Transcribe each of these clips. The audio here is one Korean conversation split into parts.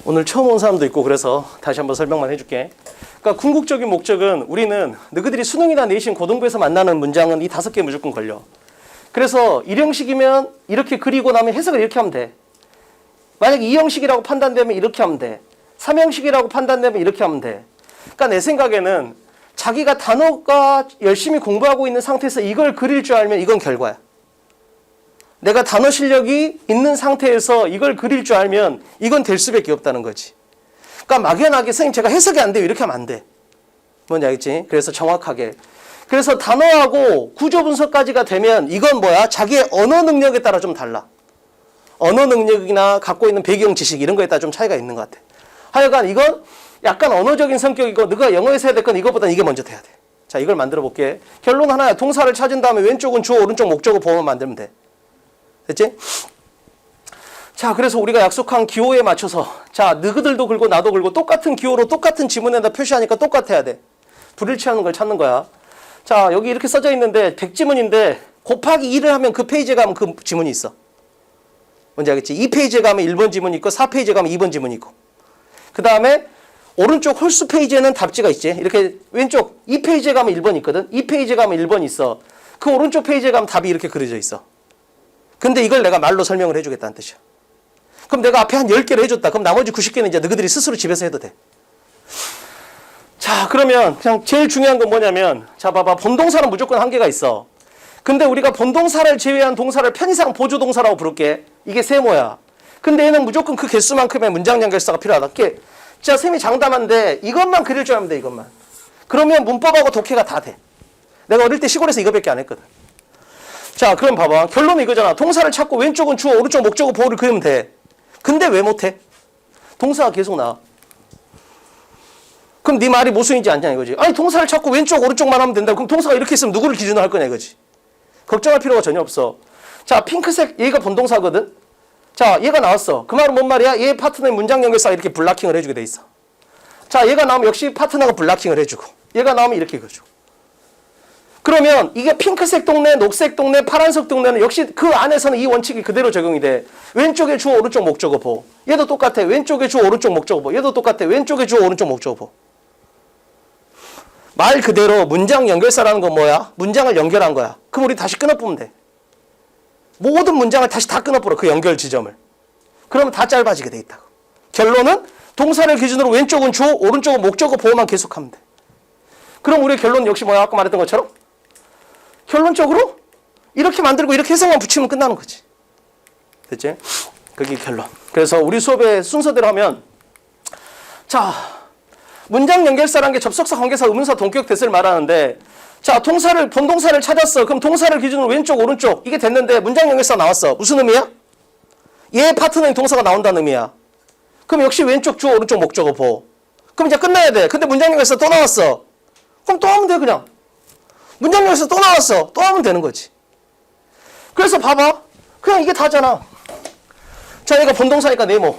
오늘 처음 온 사람도 있고 그래서 다시 한번 설명만 해줄게. 그러니까 궁극적인 목적은 우리는 너희들이 수능이나 내신 고등부에서 만나는 문장은 이 5개 무조건 걸려. 그래서 1형식이면 이렇게 그리고 나면 해석을 이렇게 하면 돼. 만약에 2형식이라고 판단되면 이렇게 하면 돼. 3형식이라고 판단되면 이렇게 하면 돼. 그러니까 내 생각에는 자기가 단어가 열심히 공부하고 있는 상태에서 이걸 그릴 줄 알면 이건 결과야. 내가 단어 실력이 있는 상태에서 이걸 그릴 줄 알면 이건 될 수밖에 없다는 거지. 그러니까 막연하게 선생님 제가 해석이 안 돼요 이렇게 하면 안 돼. 뭔지 알겠지? 그래서 정확하게. 그래서 단어하고 구조 분석까지가 되면 이건 뭐야? 자기의 언어 능력에 따라 좀 달라. 언어 능력이나 갖고 있는 배경 지식 이런 거에 따라 좀 차이가 있는 것 같아. 하여간 이건 약간 언어적인 성격이고 너가 영어에서 해야 될 건 이것보다는 이게 먼저 돼야 돼. 자, 이걸 만들어 볼게. 결론 하나야. 동사를 찾은 다음에 왼쪽은 주어 오른쪽 목적어 보호만 만들면 돼. 됐지? 자, 그래서 우리가 약속한 기호에 맞춰서 자, 너희들도 긁고 나도 긁고 똑같은 기호로 똑같은 지문에다 표시하니까 똑같아야 돼. 불일치하는 걸 찾는 거야. 자, 여기 이렇게 써져 있는데 100지문인데 곱하기 2를 하면 그 페이지에 가면 그 지문이 있어. 뭔지 알겠지? 2페이지에 가면 1번 지문이 있고 4페이지에 가면 2번 지문이 있고 그 다음에 오른쪽 홀수 페이지에는 답지가 있지. 이렇게 왼쪽 2페이지에 가면 1번 있거든. 2페이지에 가면 1번 있어. 그 오른쪽 페이지에 가면 답이 이렇게 그려져 있어. 근데 이걸 내가 말로 설명을 해주겠다는 뜻이야. 그럼 내가 앞에 한 10개를 해줬다. 그럼 나머지 90개는 이제 너희들이 스스로 집에서 해도 돼. 자, 그러면 그냥 제일 중요한 건 뭐냐면 자, 봐봐. 본동사는 무조건 한계가 있어. 근데 우리가 본동사를 제외한 동사를 편의상 보조동사라고 부를게. 이게 세모야. 근데 얘는 무조건 그 개수만큼의 문장 연결사가 필요하다. 진짜 쌤이 장담한데 이것만 그릴 줄 알면 돼. 이것만. 그러면 문법하고 독해가 다 돼. 내가 어릴 때 시골에서 이거밖에 안 했거든. 자, 그럼 봐봐. 결론은 이거잖아. 동사를 찾고 왼쪽은 주어 오른쪽 목적어 보호를 그리면 돼. 근데 왜 못해? 동사가 계속 나와. 그럼 네 말이 모순이지 않냐 이거지. 아니 동사를 찾고 왼쪽 오른쪽만 하면 된다. 그럼 동사가 이렇게 있으면 누구를 기준으로 할 거냐 이거지. 걱정할 필요가 전혀 없어. 자, 핑크색 얘가 본동사거든. 자, 얘가 나왔어. 그 말은 뭔 말이야? 얘 파트너의 문장 연결사가 이렇게 블락킹을 해주게 돼 있어. 자, 얘가 나오면 역시 파트너가 블락킹을 해주고 얘가 나오면 이렇게 그려줘. 그러면 이게 핑크색 동네, 녹색 동네, 파란색 동네는 역시 그 안에서는 이 원칙이 그대로 적용이 돼. 왼쪽에 주어 오른쪽 목적어 보. 얘도 똑같아. 왼쪽에 주어 오른쪽 목적어 보. 얘도 똑같아. 왼쪽에 주어 오른쪽 목적어 보. 말 그대로 문장 연결사라는 건 뭐야? 문장을 연결한 거야. 그럼 우리 다시 끊어보면 돼. 모든 문장을 다시 다 끊어버려. 그 연결 지점을. 그러면 다 짧아지게 돼 있다고. 결론은 동사를 기준으로 왼쪽은 주어, 오른쪽은 목적어 보호만 계속하면 돼. 그럼 우리의 결론은 역시 뭐야? 아까 말했던 것처럼 결론적으로 이렇게 만들고 이렇게 해석만 붙이면 끝나는 거지. 됐지? 그게 결론. 그래서 우리 수업의 순서대로 하면 자, 문장 연결사라는 게 접속사, 관계사, 의문사, 동격, 대세를 말하는데 자, 본동사를 찾았어. 그럼 동사를 기준으로 왼쪽, 오른쪽 이게 됐는데 문장 연결사 나왔어. 무슨 의미야? 얘 파트너인 동사가 나온다는 의미야. 그럼 역시 왼쪽 주어, 오른쪽 목적어 보. 그럼 이제 끝나야 돼. 근데 문장 연결사 또 나왔어. 그럼 또 하면 돼 그냥. 문장 연결사 또 나왔어. 또 하면 되는 거지. 그래서 봐봐. 그냥 이게 다잖아. 자, 얘가 본동사니까 네모.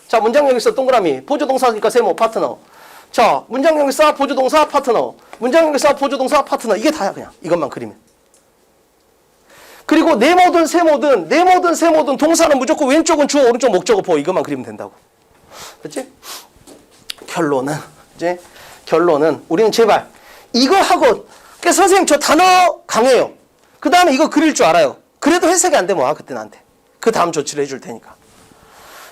자, 문장 연결사 동그라미. 보조동사니까 세모, 파트너. 자, 문장 연결사, 보조동사, 파트너. 문장 연결사, 보조동사, 파트너. 이게 다야 그냥. 이것만 그리면. 그리고 네모든 세모든 동사는 무조건 왼쪽은 주어 오른쪽 목적어 보호. 이것만 그리면 된다고. 그렇지? 결론은 우리는 제발 이거 하고 그러니까 선생님 저 단어 강해요. 그 다음에 이거 그릴 줄 알아요. 그래도 해석이 안 되면 와 그때 나한테. 그 다음 조치를 해줄 테니까.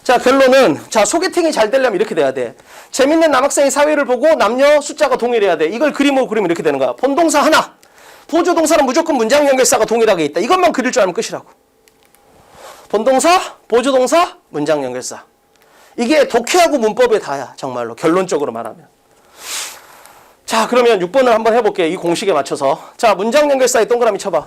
자, 결론은 자, 소개팅이 잘 되려면 이렇게 돼야 돼. 재밌는 남학생이 사회를 보고 남녀 숫자가 동일해야 돼. 이걸 그림으로 그리면 이렇게 되는 거야. 본동사 하나. 보조동사는 무조건 문장 연결사가 동일하게 있다. 이것만 그릴 줄 알면 끝이라고. 본동사, 보조동사, 문장 연결사. 이게 독해하고 문법의 다야. 정말로. 결론적으로 말하면. 자, 그러면 6번을 한번 해볼게. 이 공식에 맞춰서. 자, 문장 연결사에 동그라미 쳐봐.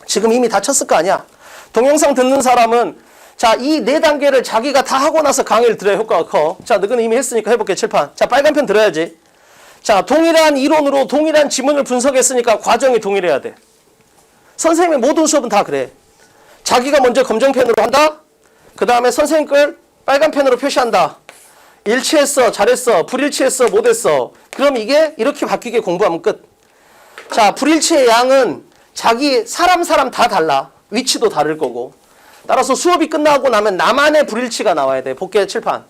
지금 이미 다 쳤을 거 아니야. 동영상 듣는 사람은 자, 이 4단계를 자기가 다 하고 나서 강의를 들어야 효과가 커. 자, 너는 이미 했으니까 해볼게. 칠판. 자, 빨간 편 들어야지. 자, 동일한 이론으로 동일한 지문을 분석했으니까 과정이 동일해야 돼. 선생님의 모든 수업은 다 그래. 자기가 먼저 검정펜으로 한다. 그 다음에 선생님 걸 빨간 펜으로 표시한다. 일치했어, 잘했어, 불일치했어, 못했어. 그럼 이게 이렇게 바뀌게 공부하면 끝. 자, 불일치의 양은 자기 사람 다 달라. 위치도 다를 거고. 따라서 수업이 끝나고 나면 나만의 불일치가 나와야 돼. 복귀 칠판.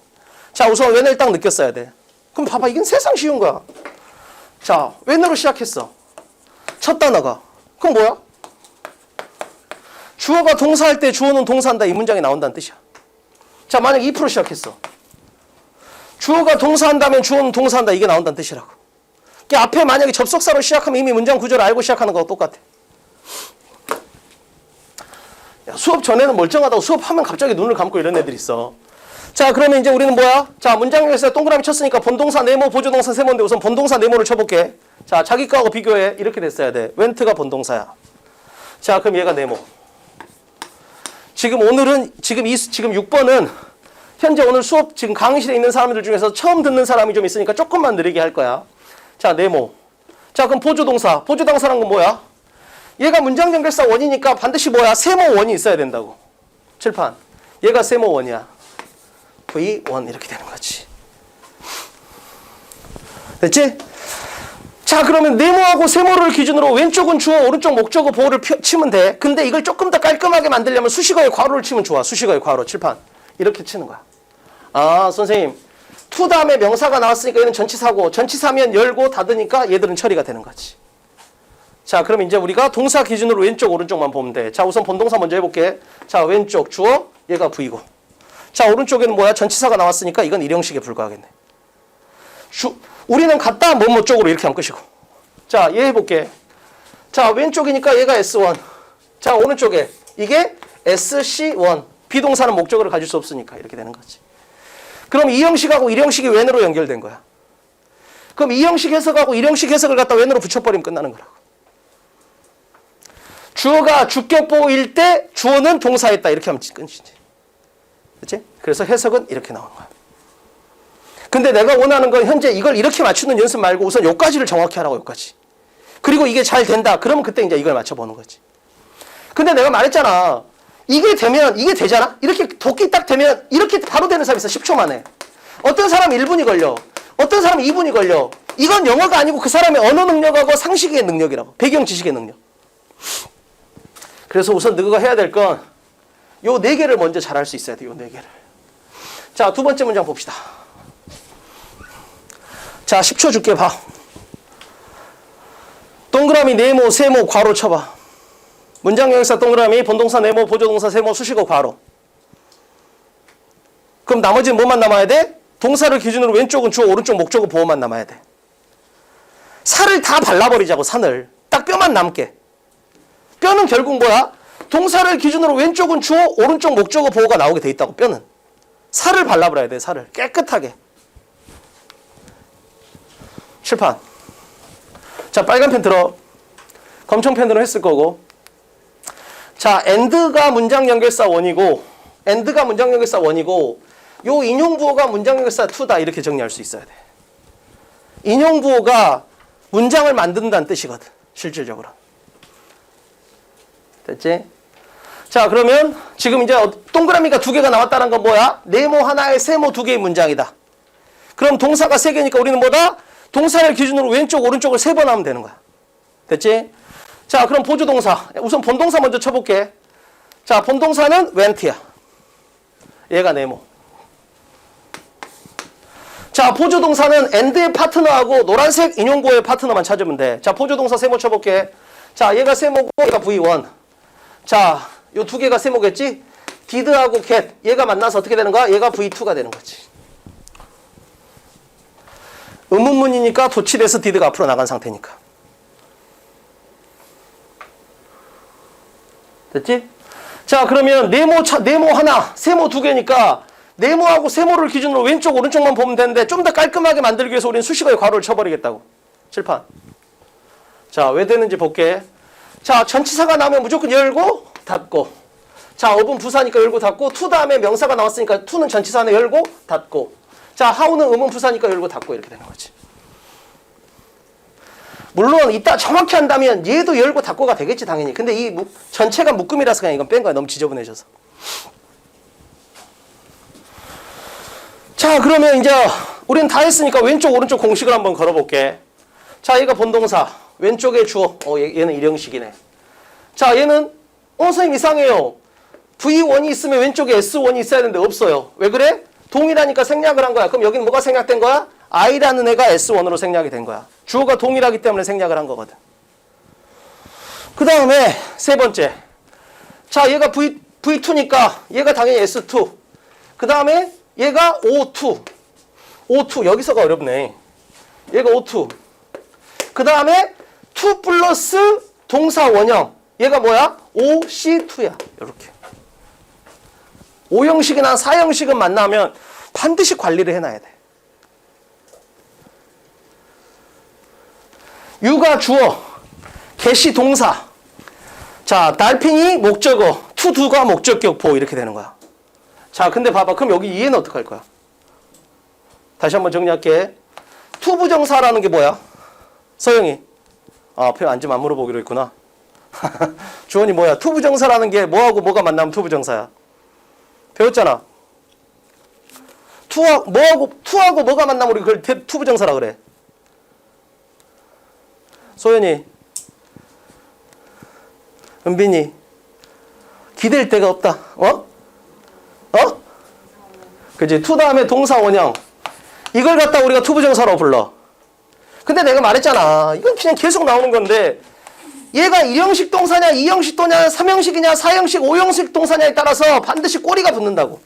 자, 우선 웬을 딱 느꼈어야 돼. 그럼 봐봐, 이건 세상 쉬운 거야. 자, 웬으로 시작했어. 첫 단어가. 그럼 뭐야? 주어가 동사할 때 주어는 동사한다, 이 문장이 나온다는 뜻이야. 자, 만약 2% 시작했어. 주어가 동사한다면 주어는 동사한다, 이게 나온다는 뜻이라고. 그러니까 앞에 만약에 접속사로 시작하면 이미 문장 구조를 알고 시작하는 거하고 똑같아. 야, 수업 전에는 멀쩡하다고 수업하면 갑자기 눈을 감고 이런 애들이 있어. 자, 그러면 이제 우리는 뭐야? 자, 문장에서 동그라미 쳤으니까 본동사 네모, 보조동사 세모인데 우선 본동사 네모를 쳐볼게. 자, 자기 거하고 비교해. 이렇게 됐어야 돼. went가 본동사야. 자, 그럼 얘가 네모. 지금 오늘은, 지금 6번은 현재 오늘 수업 지금 강의실에 있는 사람들 중에서 처음 듣는 사람이 좀 있으니까 조금만 느리게 할 거야. 자, 네모. 자, 그럼 보조동사. 보조동사란 건 뭐야? 얘가 문장 연결사 원이니까 반드시 뭐야? 세모 원이 있어야 된다고. 칠판. 얘가 세모 원이야. V1 이렇게 되는 거지. 됐지? 자, 그러면 네모하고 세모를 기준으로 왼쪽은 주어, 오른쪽 목적어, 보호를 치면 돼. 근데 이걸 조금 더 깔끔하게 만들려면 수식어의 괄호를 치면 좋아. 수식어의 괄호, 칠판. 이렇게 치는 거야. 아, 선생님. to 다음에 명사가 나왔으니까 얘는 전치사고, 전치사면 열고 닫으니까 얘들은 처리가 되는 거지. 자, 그럼 이제 우리가 동사 기준으로 왼쪽, 오른쪽만 보면 돼. 자, 우선 본동사 먼저 해볼게. 자, 왼쪽 주어, 얘가 V고. 자, 오른쪽에는 뭐야? 전치사가 나왔으니까 이건 일형식에 불과하겠네. 우리는 갖다 뭐뭐 쪽으로 이렇게 하면 끝이고. 자, 얘 해볼게. 자, 왼쪽이니까 얘가 S1. 자, 오른쪽에 이게 SC1. 비동사는 목적어를 가질 수 없으니까 이렇게 되는 거지. 그럼 이 형식하고 이 형식이 when으로 연결된 거야. 그럼 이 형식 해석하고 이 형식 해석을 갖다 when으로 붙여버리면 끝나는 거라고. 주어가 주격보일 때 주어는 동사했다. 이렇게 하면 끝이지. 그치? 그래서 해석은 이렇게 나오는 거야. 근데 내가 원하는 건 현재 이걸 이렇게 맞추는 연습 말고 우선 요까지를 정확히 하라고, 요까지. 그리고 이게 잘 된다. 그러면 그때 이제 이걸 맞춰보는 거지. 근데 내가 말했잖아. 이게 되면, 이게 되잖아? 이렇게 도끼 딱 되면 이렇게 바로 되는 사람이 있어. 10초 만에. 어떤 사람은 1분이 걸려. 어떤 사람은 2분이 걸려. 이건 영어가 아니고 그 사람의 언어 능력하고 상식의 능력이라고. 배경 지식의 능력. 그래서 우선 너가 해야 될 건 요 4개를 먼저 잘할 수 있어야 돼. 요 4개를. 자, 두 번째 문장 봅시다. 자, 10초 줄게. 봐. 동그라미 네모, 세모, 괄호 쳐봐. 문장 연결사 동그라미, 본동사 네모, 보조동사 세모, 수식어 괄호. 그럼 나머지는 뭐만 남아야 돼? 동사를 기준으로 왼쪽은 주어, 오른쪽 목적어, 보호만 남아야 돼. 살을 다 발라버리자고, 산을. 딱 뼈만 남게. 뼈는 결국 뭐야? 동사를 기준으로 왼쪽은 주어, 오른쪽 목적어, 보호가 나오게 돼 있다고, 뼈는. 살을 발라버려야 돼, 살을. 깨끗하게. 칠판. 자, 빨간 펜 들어. 검정 펜으로 했을 거고. 자, and가 문장 연결사 원이고, and가 문장 연결사 원이고, 요 인용부호가 문장 연결사 to다. 이렇게 정리할 수 있어야 돼. 인용부호가 문장을 만든다는 뜻이거든, 실질적으로. 됐지? 자, 그러면 지금 이제 동그라미가 2개가 나왔다는 건 뭐야? 네모 하나에 세모 2개의 문장이다. 그럼 동사가 3개니까 우리는 뭐다? 동사를 기준으로 왼쪽, 오른쪽을 3번 하면 되는 거야. 됐지? 자, 그럼 보조동사. 우선 본동사 먼저 쳐볼게. 자, 본동사는 went야. 얘가 네모. 자, 보조동사는 and의 파트너하고 노란색 인용부호의 파트너만 찾으면 돼. 자, 보조동사 세모 쳐볼게. 자, 얘가 세모고 얘가 V1. 자, 요 2개가 세모겠지? did하고 get. 얘가 만나서 어떻게 되는 거야? 얘가 V2가 되는 거지. 의문문이니까 도치돼서 did가 앞으로 나간 상태니까. 됐지? 자, 그러면 네모 하나, 세모 2개니까 네모하고 세모를 기준으로 왼쪽, 오른쪽만 보면 되는데 좀 더 깔끔하게 만들기 위해서 우리는 수식어의 괄호를 쳐버리겠다고. 칠판. 자, 왜 되는지 볼게. 자, 전치사가 나오면 무조건 열고 닫고. 자, 어분 부사니까 열고 닫고. to 다음에 명사가 나왔으니까 to는 전치사는 열고 닫고. 자, how는 의문 부사니까 열고 닫고 이렇게 되는 거지. 물론 이따 정확히 한다면 얘도 열고 닫고가 되겠지, 당연히. 근데 이 전체가 묶음이라서 그냥 이건 뺀 거야. 너무 지저분해져서. 자, 그러면 이제 우리는 다 했으니까 왼쪽 오른쪽 공식을 한번 걸어볼게. 자, 얘가 본동사. 왼쪽에 주어. 얘는 일형식이네. 자, 얘는 선생님 이상해요. V1이 있으면 왼쪽에 S1이 있어야 되는데 없어요. 왜 그래? 동일하니까 생략을 한 거야. 그럼 여기는 뭐가 생략된 거야? I라는 애가 S1으로 생략이 된 거야. 주어가 동일하기 때문에 생략을 한 거거든. 그 다음에 세 번째. 자, 얘가 V2니까 얘가 당연히 S2. 그 다음에 얘가 O2. O2. 여기서가 어렵네. 얘가 O2. 그 다음에 2 플러스 동사 원형. 얘가 뭐야? OC2야. 이렇게. 5형식이나 4형식은 만나면 반드시 관리를 해놔야 돼. 유가 주어, 개시 동사. 자, 달팽이 목적어, 투두가 목적격보 이렇게 되는 거야. 자, 근데 봐봐. 그럼 여기 이해는 어떡할 거야? 다시 한번 정리할게. 투부정사라는 게 뭐야? 서영이. 아, 표현 앉으면 안 물어보기로 했구나. 주원이 뭐야? 투부정사라는 게 뭐하고 뭐가 만나면 투부정사야? 배웠잖아. 투하고 뭐가 만나면 우리 그걸 투부정사라 그래. 소연이, 은빈이, 기댈 데가 없다. 어? 그지? 투 다음에 동사 원형. 이걸 갖다 우리가 투부정사로 불러. 근데 내가 말했잖아. 이건 그냥 계속 나오는 건데 얘가 1형식 동사냐, 2형식 동사냐, 3형식이냐, 4형식, 5형식 동사냐에 따라서 반드시 꼬리가 붙는다고.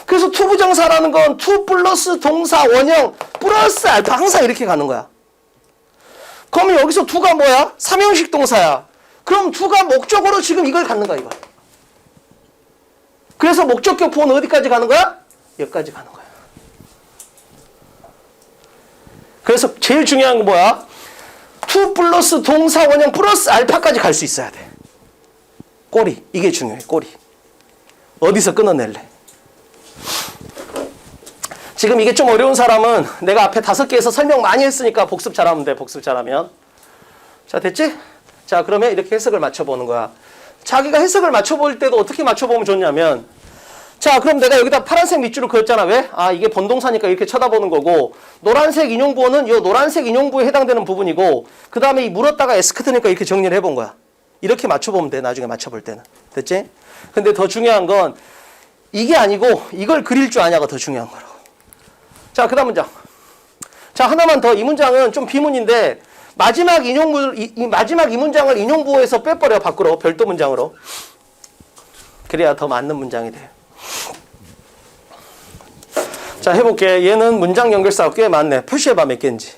그래서 투부정사라는 건 투 플러스 동사 원형 플러스 알파 항상 이렇게 가는 거야. 그러면 여기서 투가 뭐야? 3형식 동사야. 그럼 투가 목적으로 지금 이걸 갖는 거야, 이거. 그래서 목적격보는 어디까지 가는 거야? 여기까지 가는 거야. 그래서 제일 중요한 건 뭐야? 투 플러스 동사 원형 플러스 알파까지 갈 수 있어야 돼. 꼬리. 이게 중요해, 꼬리. 어디서 끊어낼래? 지금 이게 좀 어려운 사람은 내가 앞에 5개에서 설명 많이 했으니까 복습 잘하면 돼, 복습 잘하면. 자, 됐지? 자, 그러면 이렇게 해석을 맞춰보는 거야. 자기가 해석을 맞춰볼 때도 어떻게 맞춰보면 좋냐면, 자, 그럼 내가 여기다 파란색 밑줄을 그었잖아. 왜? 아, 이게 본동사니까 이렇게 쳐다보는 거고, 노란색 인용부호는 이 노란색 인용부에 해당되는 부분이고, 그 다음에 이 물었다가 에스크트니까 이렇게 정리를 해본 거야. 이렇게 맞춰보면 돼, 나중에 맞춰볼 때는. 됐지? 근데 더 중요한 건 이게 아니고 이걸 그릴 줄 아냐가 더 중요한 거라고. 자, 그 다음 문장. 자, 하나만 더. 이 문장은 좀 비문인데, 마지막 마지막 이 문장을 인용부호에서 빼버려, 밖으로. 별도 문장으로. 그래야 더 맞는 문장이 돼요. 자, 해볼게. 얘는 문장 연결사가 꽤 많네. 표시해봐, 몇 개인지.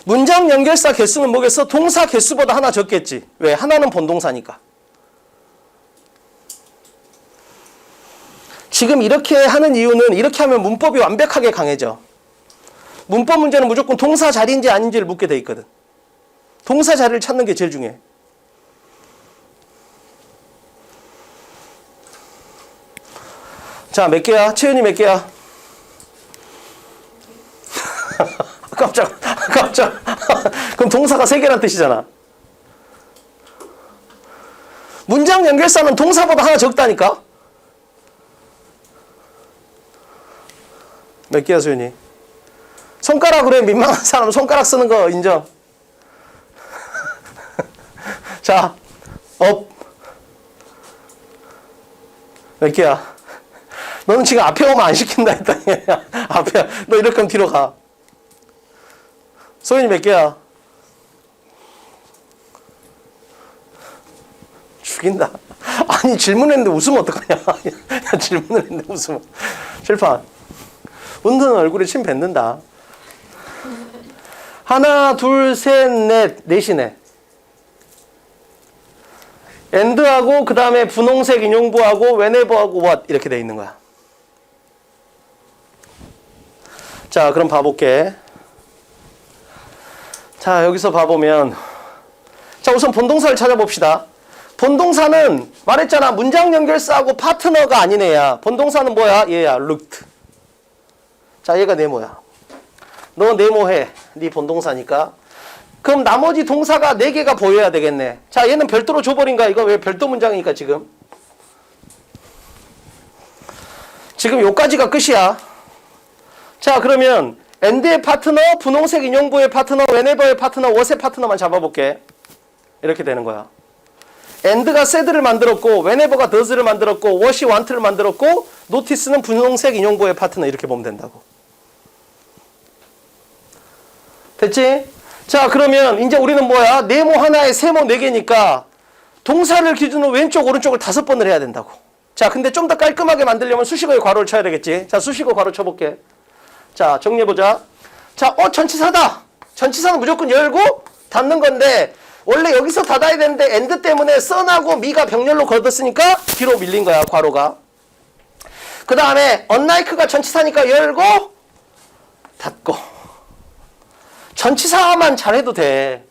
문장 연결사 개수는 뭐겠어? 동사 개수보다 하나 적겠지. 왜? 하나는 본동사니까. 지금 이렇게 하는 이유는 이렇게 하면 문법이 완벽하게 강해져. 문법 문제는 무조건 동사 자리인지 아닌지를 묻게 돼 있거든. 동사 자리를 찾는 게 제일 중요해. 자, 몇 개야? 채연이 몇 개야? 깜짝. 그럼 동사가 3개란 뜻이잖아. 문장 연결사는 동사보다 하나 적다니까? 몇 개야, 소연이? 손가락으로 해. 민망한 사람은 손가락 쓰는 거 인정. 자, 업. 몇 개야? 너는 지금 앞에 오면 안 시킨다 했더니 앞에 너 이렇게 하면 뒤로 가. 소연이 몇 개야? 죽인다. 아니, 질문했는데 웃으면 어떡하냐. 야, 질문을 했는데 웃으면. 실판. 웃는 얼굴에 침 뱉는다. 하나, 둘, 셋, 넷. 넷이네. and하고 그 다음에 분홍색 인용부하고 whenever하고 what 이렇게 돼 있는 거야. 자, 그럼 봐볼게. 자, 여기서 봐보면, 자, 우선 본동사를 찾아봅시다. 본동사는 말했잖아. 문장 연결사하고 파트너가 아닌 애야. 본동사는 뭐야? 얘야. looked. 자, 얘가 네모야. 너 네모해. 네 본동사니까. 그럼 나머지 동사가 4개가 보여야 되겠네. 자, 얘는 별도로 줘버린 거야. 이거 왜 별도 문장이니까 지금. 지금 요까지가 끝이야. 자, 그러면 and의 파트너, 분홍색 인용부의 파트너, whenever의 파트너, what의 파트너만 잡아볼게. 이렇게 되는 거야. and가 said를 만들었고 whenever가 does를 만들었고 wash이 want를 만들었고 notice는 분홍색 인용보의 파트너 이렇게 보면 된다고. 됐지? 자, 그러면 이제 우리는 뭐야? 네모 하나에 세모 네 개니까 동사를 기준으로 왼쪽 오른쪽을 5번을 해야 된다고. 자, 근데 좀 더 깔끔하게 만들려면 수식어에 괄호를 쳐야 되겠지. 자, 수식어 괄호 쳐볼게. 자, 정리해보자. 자, 전치사다. 전치사는 무조건 열고 닫는 건데 원래 여기서 닫아야 되는데 and 때문에 son하고 me가 병렬로 걷었으니까 뒤로 밀린 거야, 괄호가. 그 다음에 unlike가 전치사니까 열고 닫고. 전치사만 잘해도 돼.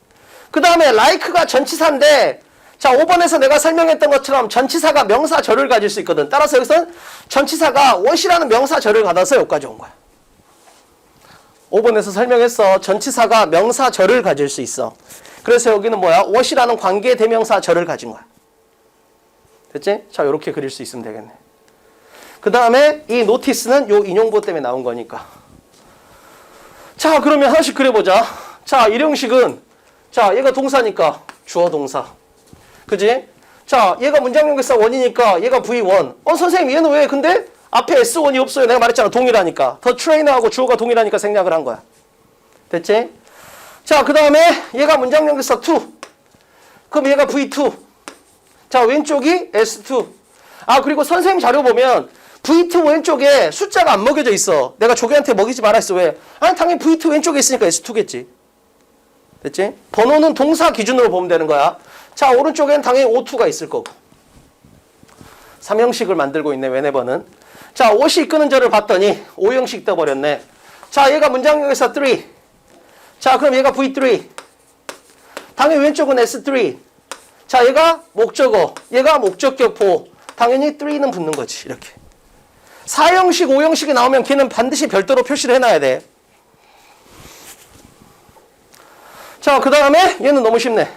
그 다음에 like가 전치사인데 자, 5번에서 내가 설명했던 것처럼 전치사가 명사절을 가질 수 있거든. 따라서 여기서는 전치사가 what이라는 명사절을 받아서 여기까지 온 거야. 5번에서 설명했어. 전치사가 명사절을 가질 수 있어. 그래서 여기는 뭐야? what이라는 관계 대명사절을 가진 거야. 됐지? 자, 이렇게 그릴 수 있으면 되겠네. 그 다음에 이 notice는 요 인용보 때문에 나온 거니까. 자, 그러면 하나씩 그려보자. 자, 일형식은 자, 얘가 동사니까 주어 동사. 그지? 자, 얘가 문장연결사 원이니까 얘가 V1. 선생님 얘는 왜 근데 앞에 S1이 없어요. 내가 말했잖아. 동일하니까. 더 트레이너하고 주어가 동일하니까 생략을 한 거야. 됐지? 자, 그 다음에 얘가 문장연결사 2. 그럼 얘가 V2. 자, 왼쪽이 S2. 아, 그리고 선생님 자료 보면 V2 왼쪽에 숫자가 안 먹여져 있어. 내가 조개한테 먹이지 말아 했어. 왜? 아니, 당연히 V2 왼쪽에 있으니까 S2겠지. 됐지? 번호는 동사 기준으로 보면 되는 거야. 자, 오른쪽엔 당연히 O2가 있을 거고. 3형식을 만들고 있네, whenever는. 자, 5시 이끄는 절을 봤더니 5형식 떠버렸네. 자, 얘가 문장연결사 3. 자, 그럼 얘가 V3. 당연히 왼쪽은 S3. 자, 얘가 목적어. 얘가 목적격 보호. 당연히 3는 붙는 거지, 이렇게. 4형식, 5형식이 나오면 걔는 반드시 별도로 표시를 해놔야 돼. 자, 그 다음에 얘는 너무 쉽네.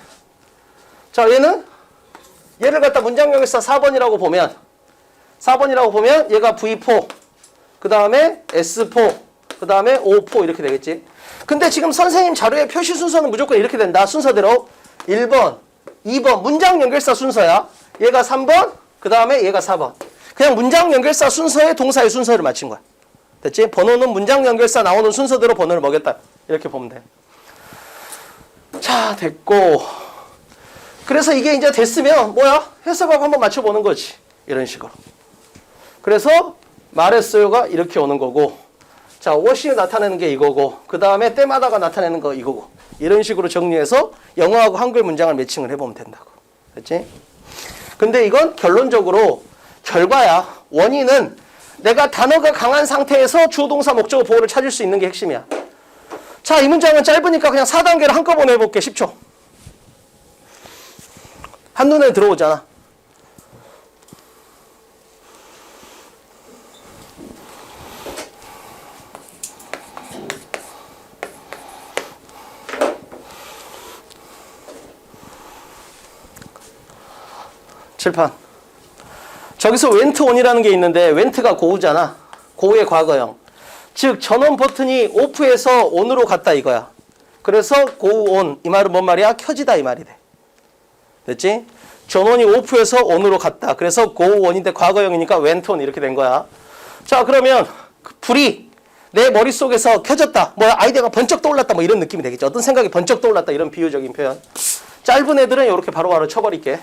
자, 얘를 갖다 문장연결사 4번이라고 보면 얘가 V4, 그 다음에 S4, 그 다음에 O4 이렇게 되겠지. 근데 지금 선생님 자료의 표시 순서는 무조건 이렇게 된다. 순서대로 1번, 2번 문장연결사 순서야. 얘가 3번, 그 다음에 얘가 4번. 그냥 문장연결사 순서에 동사의 순서를 맞춘 거야. 됐지? 번호는 문장연결사 나오는 순서대로 번호를 먹였다. 이렇게 보면 돼. 자, 됐고. 그래서 이게 이제 됐으면 뭐야? 해석하고 한번 맞춰보는 거지. 이런 식으로. 그래서 말했어요가 이렇게 오는 거고, 자, what이 나타내는 게 이거고, 그 다음에 때마다가 나타내는 거 이거고, 이런 식으로 정리해서 영어하고 한글 문장을 매칭을 해보면 된다고. 됐지? 근데 이건 결론적으로 결과야. 원인은 내가 단어가 강한 상태에서 주어 동사 목적어 보호를 찾을 수 있는 게 핵심이야. 자, 이 문장은 짧으니까 그냥 4단계를 한꺼번에 해볼게. 10초. 한눈에 들어오잖아. 칠판. 저기서 went on이라는 게 있는데 went가 go잖아. go의 과거형. 즉 전원 버튼이 off에서 on으로 갔다 이거야. 그래서 go on. 이 말은 뭔 말이야? 켜지다 이 말이 돼. 됐지? 전원이 off에서 on으로 갔다. 그래서 go on인데 과거형이니까 went on 이렇게 된 거야. 자, 그러면 불이 내 머릿속에서 켜졌다. 뭐야? 아이디어가 번쩍 떠올랐다. 뭐 이런 느낌이 되겠죠. 어떤 생각이 번쩍 떠올랐다. 이런 비유적인 표현. 짧은 애들은 이렇게 바로바로 쳐버릴게.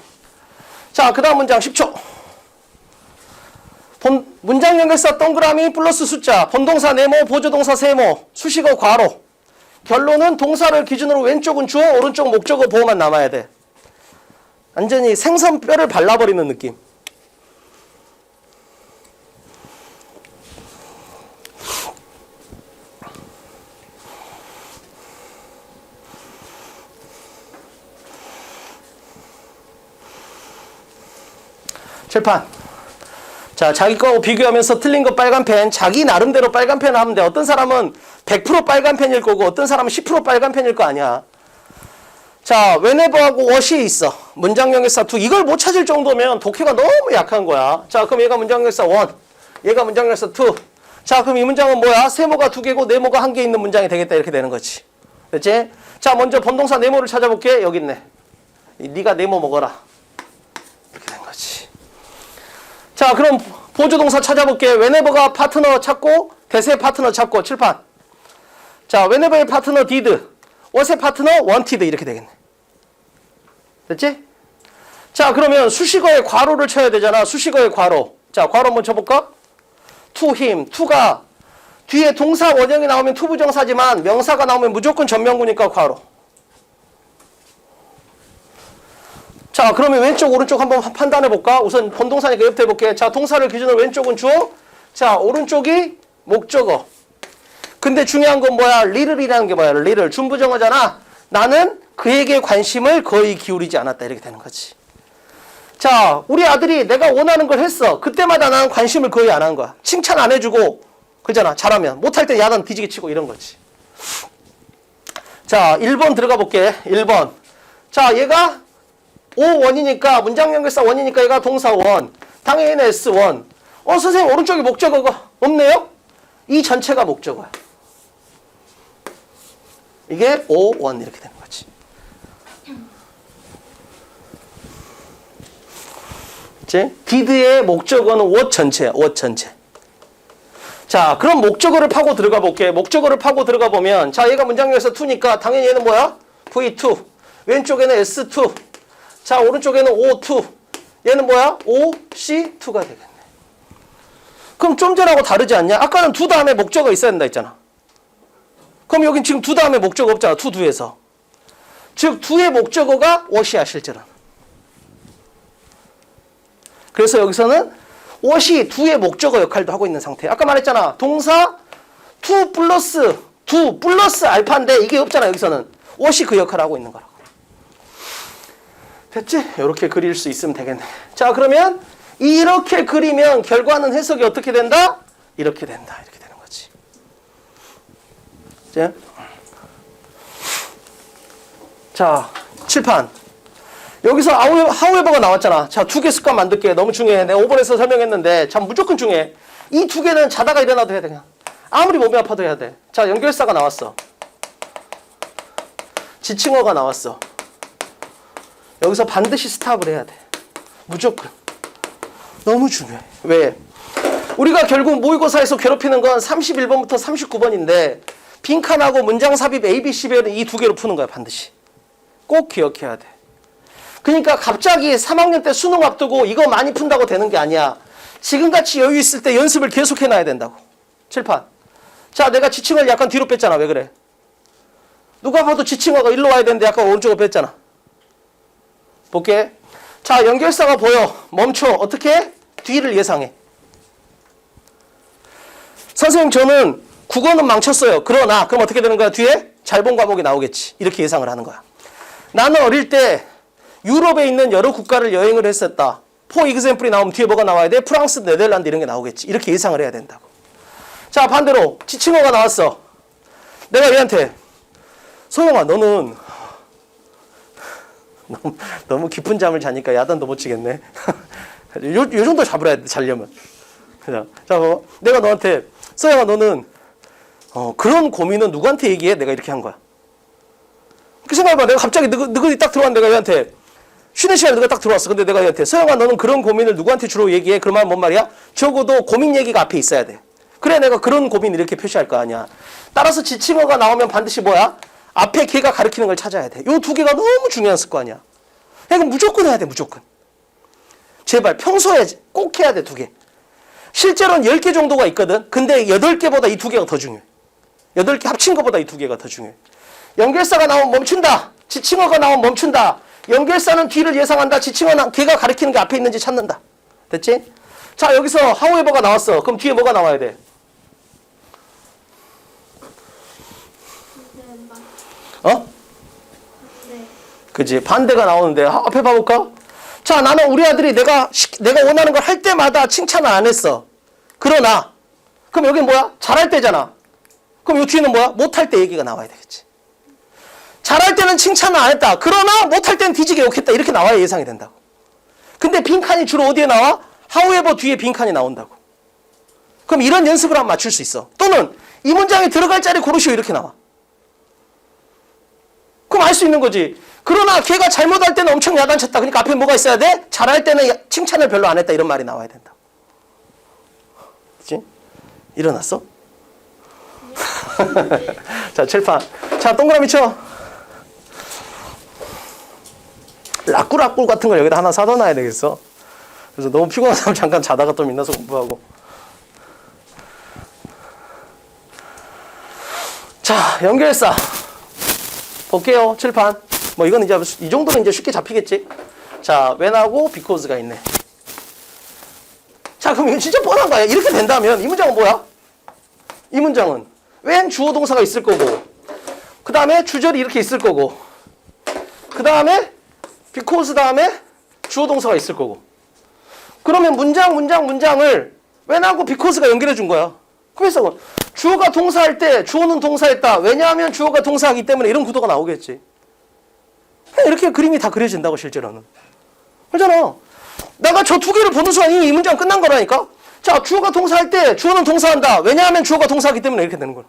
자, 그 다음 문장 10초. 문장 연결사 동그라미 플러스 숫자, 본동사 네모, 보조동사 세모, 수식어 괄호. 결론은 동사를 기준으로 왼쪽은 주어, 오른쪽 목적어 보호만 남아야 돼. 완전히 생선뼈를 발라버리는 느낌. 칠판. 자, 자기 거하고 비교하면서 틀린 거 빨간 펜, 자기 나름대로 빨간 펜을 하면 돼. 어떤 사람은 100% 빨간 펜일 거고 어떤 사람은 10% 빨간 펜일 거 아니야. 자, whenever하고 what이 있어. 문장연결사 2. 이걸 못 찾을 정도면 독해가 너무 약한 거야. 자, 그럼 얘가 문장연결사 1, 얘가 문장연결사 2. 자, 그럼 이 문장은 뭐야? 세모가 2개고 네모가 1개 있는 문장이 되겠다. 이렇게 되는 거지. 됐지? 자, 먼저 본동사 네모를 찾아볼게. 여기 있네. 네가 네모 먹어라. 자, 그럼 보조동사 찾아볼게. whenever가 파트너 찾고 대세 파트너 찾고 칠판. 자, whenever의 파트너 did, what의 파트너 wanted 이렇게 되겠네. 됐지? 자, 그러면 수식어의 괄호를 쳐야 되잖아. 수식어의 괄호. 자, 괄호 한번 쳐볼까? to him, to가 뒤에 동사 원형이 나오면 to 부정사지만 명사가 나오면 무조건 전명구니까 괄호. 자, 그러면 왼쪽 오른쪽 한번 판단해 볼까? 우선 본동사니까 옆에 해볼게. 자, 동사를 기준으로 왼쪽은 주어, 자, 오른쪽이 목적어. 근데 중요한 건 뭐야? little이라는 게 뭐야? little 준부정어잖아. 나는 그에게 관심을 거의 기울이지 않았다 이렇게 되는 거지. 자, 우리 아들이 내가 원하는 걸 했어. 그때마다 나는 관심을 거의 안 한 거야. 칭찬 안 해주고 그잖아. 잘하면. 못할 때 야단 뒤지게 치고 이런 거지. 자, 1번 들어가 볼게. 1번. 자, 얘가 O1이니까 문장 연결사 1이니까 얘가 동사 1. 당연히 S1. 선생님 오른쪽에 목적어가 없네요? 이 전체가 목적어야. 이게 O1 이렇게 되는 거지. 이제 did의 목적어는 what 전체야. what 전체. 자, 그럼 목적어를 파고 들어가 볼게. 목적어를 파고 들어가 보면 자, 얘가 문장에서 2니까 당연히 얘는 뭐야? V2. 왼쪽에는 S2. 자, 오른쪽에는 O2. 얘는 뭐야? OC2가 되겠네. 그럼 좀 전하고 다르지 않냐? 아까는 두 다음에 목적어 있어야 된다 했잖아. 그럼 여긴 지금 두 다음에 목적어 없잖아. 두에서. 즉, 두의 목적어가 what이야, 실제로는. 그래서 여기서는 what이 두의 목적어 역할도 하고 있는 상태야. 아까 말했잖아. 동사 to 플러스 알파인데 이게 없잖아. 여기서는. what이 그 역할을 하고 있는 거라고. 됐지? 이렇게 그릴 수 있으면 되겠네. 자, 그러면 이렇게 그리면 결과는 해석이 어떻게 된다? 이렇게 된다. 이렇게 되는 거지. 이제 자, 칠판. 여기서 however가 나왔잖아. 자, 2개 습관 만들게. 너무 중요해. 내가 5번에서 설명했는데 참 무조건 중요해. 이 2개는 자다가 일어나도 해야 돼. 그냥. 아무리 몸이 아파도 해야 돼. 자, 연결사가 나왔어. 지칭어가 나왔어. 여기서 반드시 스탑을 해야 돼. 무조건. 너무 중요해. 왜? 우리가 결국 모의고사에서 괴롭히는 건 31번부터 39번인데 빈칸하고 문장 삽입 A, B, C 배열은 이 2개로 푸는 거야. 반드시. 꼭 기억해야 돼. 그러니까 갑자기 3학년 때 수능 앞두고 이거 많이 푼다고 되는 게 아니야. 지금같이 여유 있을 때 연습을 계속 해놔야 된다고. 칠판. 자, 내가 지칭어를 약간 뒤로 뺐잖아. 왜 그래? 누가 봐도 지칭어가 일로 와야 되는데 약간 오른쪽으로 뺐잖아. 볼게. 자, 연결사가 보여. 멈춰. 어떻게? 뒤를 예상해. 선생님, 저는 국어는 망쳤어요. 그러나 그럼 어떻게 되는 거야? 뒤에 잘 본 과목이 나오겠지. 이렇게 예상을 하는 거야. 나는 어릴 때 유럽에 있는 여러 국가를 여행을 했었다. 포 example이 나오면 뒤에 뭐가 나와야 돼? 프랑스, 네덜란드 이런 게 나오겠지. 이렇게 예상을 해야 된다고. 자, 반대로 지칭어가 나왔어. 내가 얘한테 소영아, 너는 너무 깊은 잠을 자니까 야단도 못 치겠네. 요 정도 잡으라 돼, 자려면. 자, 내가 너한테 소영아, 너는 그런 고민은 누구한테 얘기해? 내가 이렇게 한 거야. 그 생각해봐. 내가 갑자기 너희 딱 들어왔는데 내가 얘한테 쉬는 시간에 너가 딱 들어왔어. 근데 내가 얘한테 소영아, 너는 그런 고민을 누구한테 주로 얘기해? 그러면 뭔 말이야? 적어도 고민 얘기가 앞에 있어야 돼. 그래, 내가 그런 고민 이렇게 표시할 거 아니야. 따라서 지칭어가 나오면 반드시 뭐야? 앞에 걔가 가리키는 걸 찾아야 돼. 요 2개가 너무 중요한 습관이야. 이거 무조건 해야 돼. 무조건. 제발 평소에 꼭 해야 돼. 2개. 실제로는 10개 정도가 있거든. 근데 8개보다 이 2개가 더 중요해. 8개 합친 것보다 이 2개가 더 중요해. 연결사가 나오면 멈춘다. 지칭어가 나오면 멈춘다. 연결사는 뒤를 예상한다. 지칭어는 걔가 가리키는 게 앞에 있는지 찾는다. 됐지? 자, 여기서 however가 나왔어. 그럼 뒤에 뭐가 나와야 돼? 그치? 반대가 나오는데 앞에 봐볼까? 자, 나는 우리 아들이 내가 원하는 걸 할 때마다 칭찬을 안 했어. 그러나 그럼 여기 뭐야? 잘할 때잖아. 그럼 이 뒤에는 뭐야? 못할 때 얘기가 나와야 되겠지. 잘할 때는 칭찬을 안 했다. 그러나 못할 때는 뒤지게 욕했다. 이렇게 나와야 예상이 된다고. 근데 빈칸이 주로 어디에 나와? however 뒤에 빈칸이 나온다고. 그럼 이런 연습을 하면 맞출 수 있어. 또는 이 문장에 들어갈 자리 고르시오. 이렇게 나와. 그럼 알 수 있는 거지. 그러나 걔가 잘못할 때는 엄청 야단쳤다. 그러니까 앞에 뭐가 있어야 돼? 잘할 때는 칭찬을 별로 안 했다. 이런 말이 나와야 된다. 그치? 일어났어? 자, 칠판. 자, 동그라미 쳐. 라꾸라꿀 같은 걸 여기다 하나 사다 놔야 되겠어. 그래서 너무 피곤한 사람 잠깐 자다가 또 민나서 공부하고. 자, 연결사. 볼게요. 칠판. 뭐 이건 이제 이 정도는 이제 쉽게 잡히겠지. 자, when하고 because가 있네. 자, 그럼 이건 진짜 뻔한 거야. 이렇게 된다면 이 문장은 뭐야? 이 문장은 when 주어 동사가 있을 거고, 그 다음에 주절이 이렇게 있을 거고, 그 다음에 because 다음에 주어 동사가 있을 거고. 그러면 문장을 when하고 because가 연결해 준 거야. 그래서 주어가 동사할 때 주어는 동사했다. 왜냐하면 주어가 동사하기 때문에 이런 구도가 나오겠지. 이렇게 그림이 다 그려진다고 실제로는. 그렇잖아. 내가 저 두 개를 보는 순간 이미 이 문장 끝난 거라니까. 자, 주어가 동사할 때 주어는 동사한다. 왜냐하면 주어가 동사하기 때문에 이렇게 되는 거야.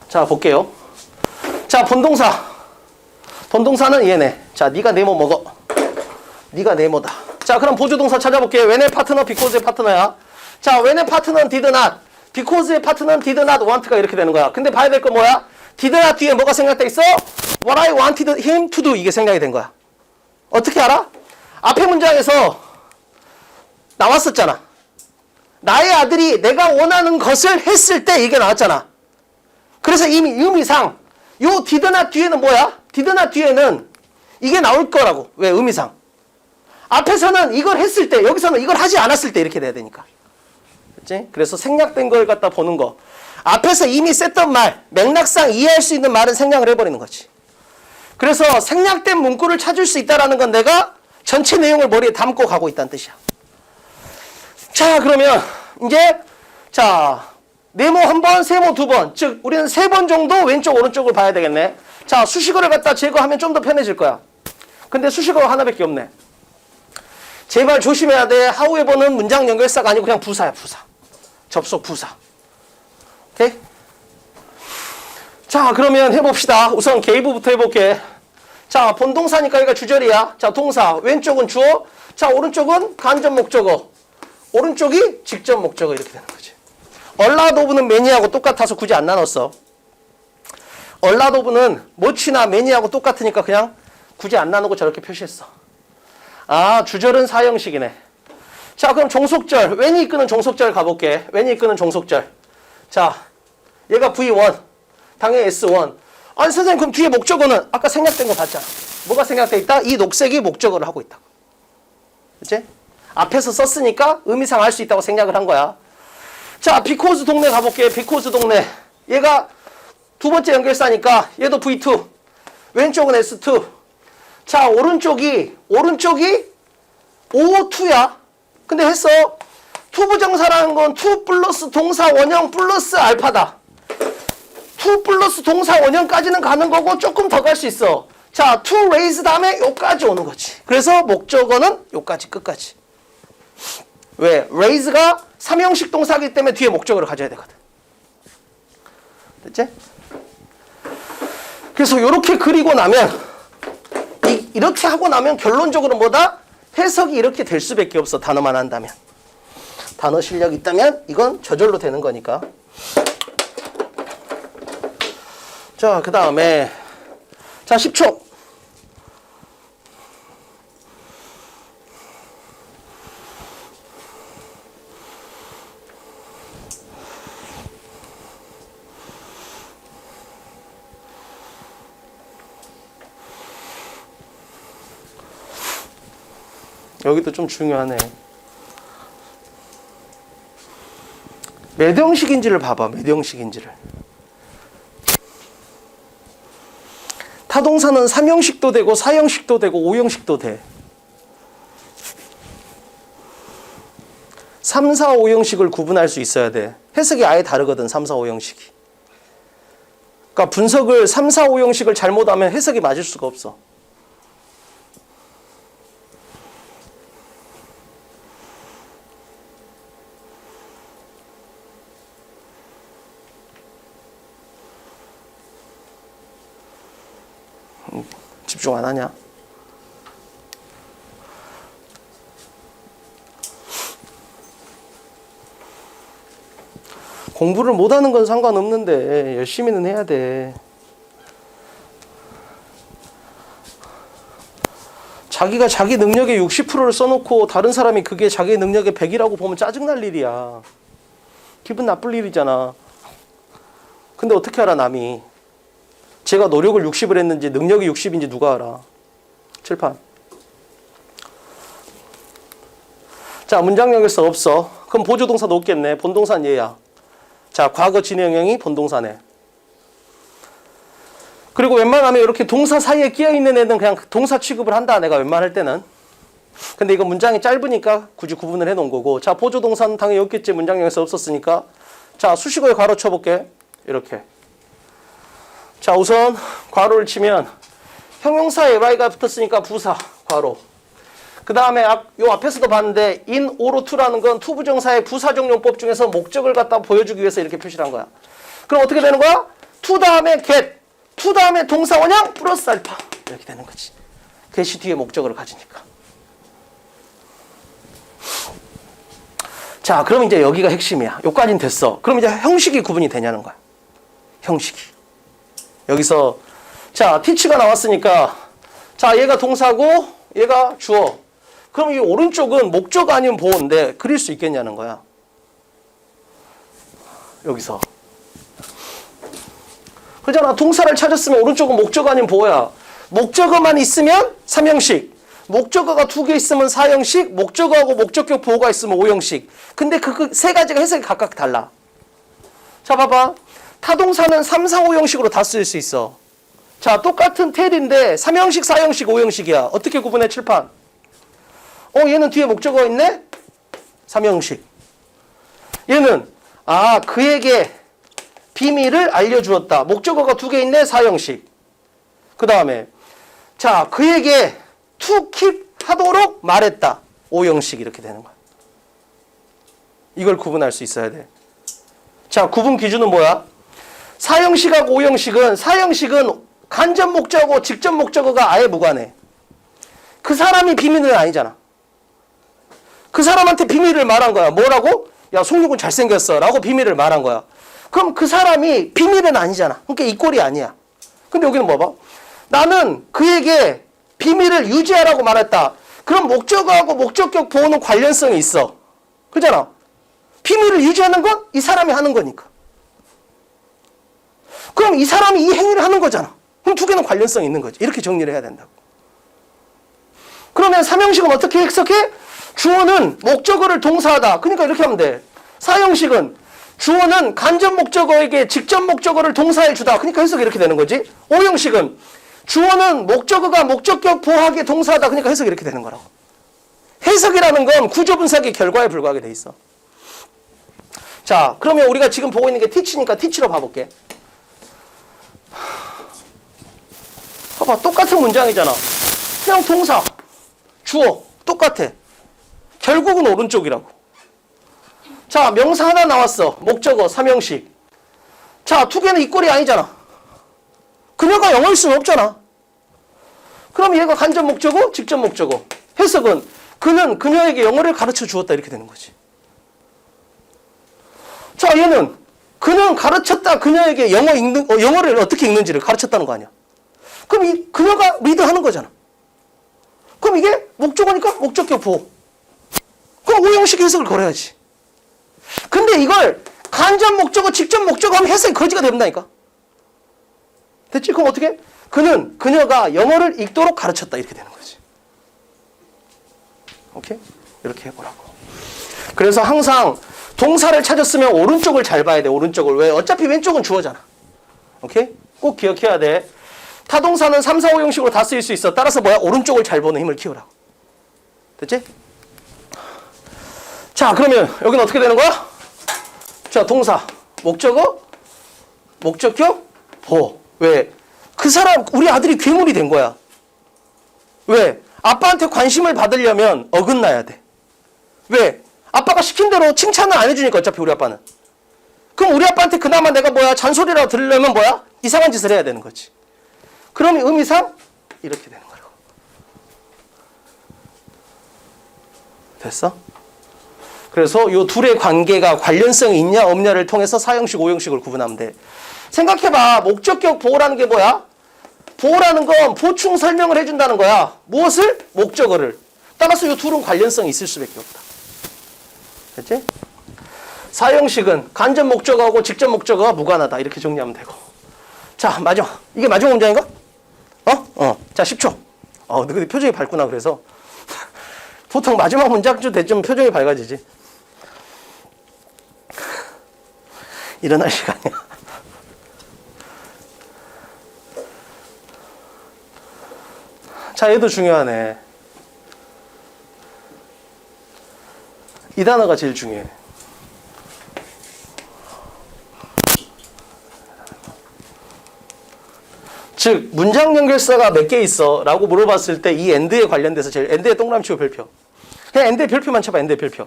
자, 볼게요. 자, 본동사. 본동사는 얘네. 자, 네가 네모 먹어. 네가 네모다. 자, 그럼 보조동사 찾아볼게요. when의 파트너, because의 파트너야. 자, when의 파트너는 did not, because의 파트너는 did not want가 이렇게 되는 거야. 근데 봐야 될 거 뭐야? did not 뒤에 뭐가 생각돼 있어? What I wanted him to do. 이게 생각이 된 거야. 어떻게 알아? 앞에 문장에서 나왔었잖아. 나의 아들이 내가 원하는 것을 했을 때 이게 나왔잖아. 그래서 이미 의미상 요 did not 뒤에는 뭐야? did not 뒤에는 이게 나올 거라고. 왜? 의미상. 앞에서는 이걸 했을 때, 여기서는 이걸 하지 않았을 때 이렇게 돼야 되니까. 그렇지? 그래서 생략된 걸 갖다 보는 거. 앞에서 이미 썼던 말, 맥락상 이해할 수 있는 말은 생략을 해버리는 거지. 그래서 생략된 문구를 찾을 수 있다는 건 내가 전체 내용을 머리에 담고 가고 있다는 뜻이야. 자, 그러면 이제 자, 네모 한 번, 세모 두 번. 즉 우리는 세 번 정도 왼쪽 오른쪽을 봐야 되겠네. 자, 수식어를 갖다 제거하면 좀 더 편해질 거야. 근데 수식어가 하나밖에 없네. 제발 조심해야 돼. however는 문장 연결사가 아니고 그냥 부사야, 부사. 접속 부사. 오케이? 자, 그러면 해봅시다. 우선 gave부터 해볼게. 자, 본동사니까 얘가 주절이야. 자, 동사. 왼쪽은 주어. 자, 오른쪽은 간접 목적어. 오른쪽이 직접 목적어. 이렇게 되는 거지. 얼라도브는 매니하고 똑같아서 굳이 안 나눴어. 얼라도브는 모치나 매니하고 똑같으니까 그냥 굳이 안 나누고 저렇게 표시했어. 아, 주절은 사형식이네. 자, 그럼 종속절. when이 이끄는 종속절 가볼게. when이 이끄는 종속절. 자, 얘가 V1. 당연히 S1. 아니, 선생님, 그럼 뒤에 목적어는 아까 생략된 거 봤잖아. 뭐가 생략돼 있다? 이 녹색이 목적어를 하고 있다. 그치? 앞에서 썼으니까 의미상 알 수 있다고 생략을 한 거야. 자, because 동네 가볼게. because 동네. 얘가 두 번째 연결사니까 얘도 V2. 왼쪽은 S2. 자, 오른쪽이 O2야. 근데 했어. 투부정사라는 건 투 플러스 동사 원형 플러스 알파다. 투 플러스 동사 원형까지는 가는 거고 조금 더 갈 수 있어. 자, to raise 다음에 요까지 오는 거지. 그래서 목적어는 요까지 끝까지. 왜? raise가 삼형식 동사이기 때문에 뒤에 목적어를 가져야 되거든. 됐지? 그래서 요렇게 그리고 나면 이렇게 하고 나면 결론적으로 뭐다? 해석이 이렇게 될 수밖에 없어. 단어만 한다면. 단어 실력이 있다면 이건 저절로 되는 거니까. 자, 그 다음에 자, 10초. 여기도 좀 중요하네. 몇 형식인지를 봐봐. 몇 형식인지를. 타동사는 3형식도 되고 4형식도 되고 5형식도 돼. 3, 4, 5형식을 구분할 수 있어야 돼. 해석이 아예 다르거든. 3, 4, 5형식이. 그러니까 분석을 3, 4, 5형식을 잘못하면 해석이 맞을 수가 없어. 집중 안 하냐? 공부를 못하는 건 상관없는데 열심히는 해야 돼. 자기가 자기 능력의 60%를 써놓고 다른 사람이 그게 자기 능력의 100이라고 보면 짜증날 일이야. 기분 나쁠 일이잖아. 근데 어떻게 알아 남이. 제가 노력을 60을 했는지 능력이 60인지 누가 알아. 칠판. 자, 문장력에서 없어. 그럼 보조동사도 없겠네. 본동사는 얘야. 자, 과거 진행형이 본동사네. 그리고 웬만하면 이렇게 동사 사이에 끼어있는 애는 그냥 동사 취급을 한다. 내가 웬만할 때는. 근데 이거 문장이 짧으니까 굳이 구분을 해놓은 거고. 자, 보조동사는 당연히 없겠지. 문장력에서 없었으니까. 자, 수식어에 괄호 쳐볼게. 이렇게. 자, 우선 괄호를 치면 형용사에 y가 붙었으니까 부사 괄호. 그 다음에 요 앞에서도 봤는데 in or to라는 건 투부정사의 부사적 용법 중에서 목적을 갖다 보여주기 위해서 이렇게 표시를 한 거야. 그럼 어떻게 되는 거야? to 다음에 get, to 다음에 동사 원형 플러스 알파 이렇게 되는 거지. get이 뒤에 목적어를 가지니까. 자, 그럼 이제 여기가 핵심이야. 요까지는 됐어. 그럼 이제 형식이 구분이 되냐는 거야. 형식이. 여기서 자, teach가 나왔으니까 자, 얘가 동사고 얘가 주어. 그럼 이 오른쪽은 목적 아니면 보호인데 그릴 수 있겠냐는 거야. 여기서. 그잖아. 동사를 찾았으면 오른쪽은 목적 아니면 보호야. 목적어만 있으면 3형식. 목적어가 2개 있으면 4형식. 목적어하고 목적격 보호가 있으면 5형식. 근데 그 세 가지가 해석이 각각 달라. 자, 봐봐. 타동사는 3, 4, 5형식으로 다 쓰일 수 있어. 자, 똑같은 텔인데 3형식, 4형식, 5형식이야. 어떻게 구분해? 칠판. 얘는 뒤에 목적어 있네? 3형식. 얘는 그에게 비밀을 알려주었다. 목적어가 2개 있네? 4형식. 그 다음에 자, 그에게 to keep 하도록 말했다. 5형식 이렇게 되는 거야. 이걸 구분할 수 있어야 돼. 자, 구분 기준은 뭐야? 4형식하고 5형식은 4형식은 간접 목적어, 직접 목적어가 아예 무관해. 그 사람이 비밀은 아니잖아. 그 사람한테 비밀을 말한 거야. 뭐라고? 야, 송중근 잘생겼어 라고 비밀을 말한 거야. 그럼 그 사람이 비밀은 아니잖아. 그러니까 이 꼴이 아니야. 근데 여기는 뭐 봐? 나는 그에게 비밀을 유지하라고 말했다. 그럼 목적어하고 목적격 보호는 관련성이 있어. 그잖아. 비밀을 유지하는 건 이 사람이 하는 거니까. 그럼 이 사람이 이 행위를 하는 거잖아. 그럼 2개는 관련성이 있는 거지. 이렇게 정리를 해야 된다고. 그러면 3형식은 어떻게 해석해? 주어는 목적어를 동사하다. 그러니까 이렇게 하면 돼. 4형식은 주어는 간접 목적어에게 직접 목적어를 동사해 주다. 그러니까 해석이 이렇게 되는 거지. 5형식은 주어는 목적어가 목적격 보호하기에 동사하다. 그러니까 해석이 이렇게 되는 거라고. 해석이라는 건 구조 분석의 결과에 불과하게 돼 있어. 자, 그러면 우리가 지금 보고 있는 게 teach니까 teach로 봐볼게. 봐봐, 똑같은 문장이잖아. 그냥 동사, 주어, 똑같아. 결국은 오른쪽이라고. 자, 명사 하나 나왔어. 목적어, 3형식. 자, 2개는 이 꼴이 아니잖아. 그녀가 영어일 수는 없잖아. 그럼 얘가 간접 목적어, 직접 목적어. 해석은 그는 그녀에게 영어를 가르쳐 주었다. 이렇게 되는 거지. 자, 얘는 그는 가르쳤다. 그녀에게 영어를 어떻게 읽는지를 가르쳤다는 거 아니야. 그럼 이 그녀가 리드하는 거잖아. 그럼 이게 목적어니까 목적격 보호. 그럼 5형식 해석을 걸어야지. 근데 이걸 간접 목적어, 직접 목적어 하면 해석이 거지가 된다니까. 됐지? 그럼 어떻게? 그녀가 영어를 읽도록 가르쳤다. 이렇게 되는 거지. 오케이? 이렇게 해보라고. 그래서 항상 동사를 찾았으면 오른쪽을 잘 봐야 돼. 오른쪽을. 왜? 어차피 왼쪽은 주어잖아. 오케이? 꼭 기억해야 돼. 타동사는 3, 4, 5형식으로 다 쓰일 수 있어. 따라서 뭐야? 오른쪽을 잘 보는 힘을 키우라고. 됐지? 자, 그러면 여기는 어떻게 되는 거야? 자, 동사, 목적어, 목적격, 보호. 왜? 그 사람, 우리 아들이 괴물이 된 거야. 왜? 아빠한테 관심을 받으려면 어긋나야 돼. 왜? 아빠가 시킨 대로 칭찬을 안 해주니까 어차피 우리 아빠는. 그럼 우리 아빠한테 그나마 내가 뭐야? 잔소리라도 들으려면 뭐야? 이상한 짓을 해야 되는 거지. 그러면 의미상 이렇게 되는 거라고. 됐어? 그래서 이 둘의 관계가 관련성이 있냐 없냐를 통해서 4형식, 5형식을 구분하면 돼. 생각해봐. 목적격 보호라는 게 뭐야? 보호라는 건 보충 설명을 해준다는 거야. 무엇을? 목적어를. 따라서 이 둘은 관련성이 있을 수밖에 없다. 됐지? 4형식은 간접 목적어하고 직접 목적어가 무관하다. 이렇게 정리하면 되고. 자, 마지막. 이게 마지막 문장인가? 자, 10초. 너희들 표정이 밝구나, 그래서. 보통 마지막 문장쯤 되면 표정이 밝아지지. 일어날 시간이야. 자, 얘도 중요하네. 이 단어가 제일 중요해. 즉, 문장 연결사가 몇 개 있어? 라고 물어봤을 때 이 and에 관련돼서 제일, and의 동그라미 치고 별표. 그냥 and의 별표만 쳐봐, and의 별표.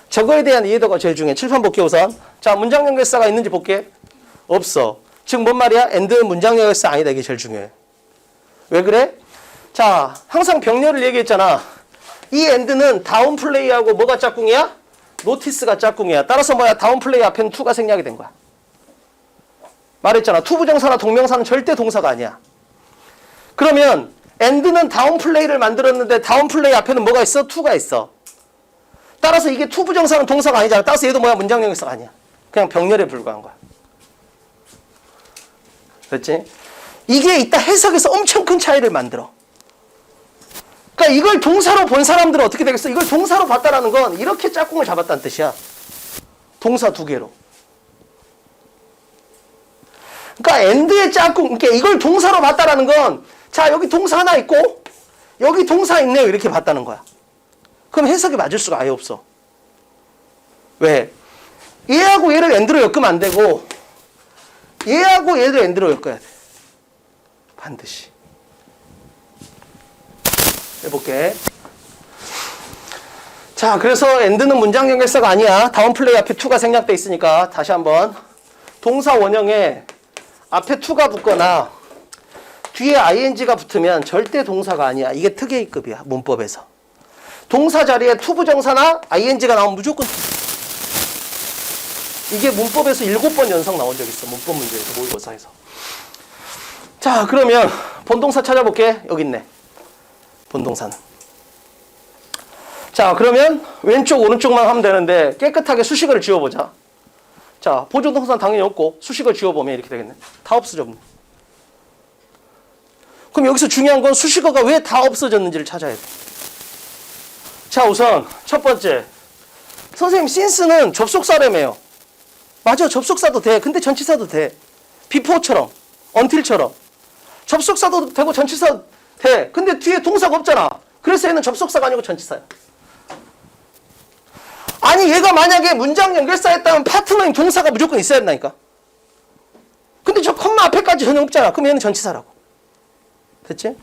저거에 대한 이해도가 제일 중요해. 칠판 볼게, 우선. 자, 문장 연결사가 있는지 볼게. 없어. 즉, 뭔 말이야? and는 문장 연결사 아니다. 이게 제일 중요해. 왜 그래? 자, 항상 병렬을 얘기했잖아. 이 and는 다운 플레이하고 뭐가 짝꿍이야? 노티스가 짝꿍이야. 따라서 뭐야? 다운 플레이 앞에는 to가 생략이 된 거야. 말했잖아. 투부정사나 동명사는 절대 동사가 아니야. 그러면 and는 다운 플레이를 만들었는데 다운 플레이 앞에는 뭐가 있어? to가 있어. 따라서 이게 투부정사는 동사가 아니잖아. 따라서 얘도 뭐야? 문장 연결사가 아니야. 그냥 병렬에 불과한 거야. 그렇지? 이게 이따 해석에서 엄청 큰 차이를 만들어. 그러니까 이걸 동사로 본 사람들은 어떻게 되겠어? 이걸 동사로 봤다라는 건 이렇게 짝꿍을 잡았다는 뜻이야. 동사 두 개로. 그러니까 and의 짝꿍, 그러니까 이걸 동사로 봤다라는 건, 자, 여기 동사 하나 있고 여기 동사 있네요. 이렇게 봤다는 거야. 그럼 해석이 맞을 수가 아예 없어. 왜? 얘하고 얘를 and로 엮으면 안 되고 얘하고 얘를 and로 엮어야 돼. 반드시. 해볼게. 자, 그래서 and는 문장 연결사가 아니야. 다운 플레이 앞에 to가 생략돼 있으니까 다시 한번. 동사 원형에 앞에 to가 붙거나 뒤에 ing가 붙으면 절대 동사가 아니야. 이게 특혜의급이야. 문법에서. 동사 자리에 투부정사나 ing가 나오면 무조건 이게 문법에서 7번 연속 나온 적 있어. 문법 문제에서, 모의고사에서. 자, 그러면 본동사 찾아볼게. 여기 있네. 본동사는. 자, 그러면 왼쪽 오른쪽만 하면 되는데 깨끗하게 수식어를 지워보자. 자, 보조동사는 당연히 없고 수식어 지워보면 이렇게 되겠네. 다 없어졌네. 그럼 여기서 중요한 건 수식어가 왜 다 없어졌는지를 찾아야 돼. 자, 우선 첫 번째. 선생님, since는 접속사라며요. 맞아, 접속사도 돼. 근데 전치사도 돼. before처럼, until처럼. 접속사도 되고 전치사도 돼. 근데 뒤에 동사가 없잖아. 그래서 얘는 접속사가 아니고 전치사야. 아니, 얘가 만약에 문장 연결사였다면 파트너인 동사가 무조건 있어야 된다니까. 근데 저 컴마 앞에까지 전혀 없잖아. 그럼 얘는 전치사라고. 됐지?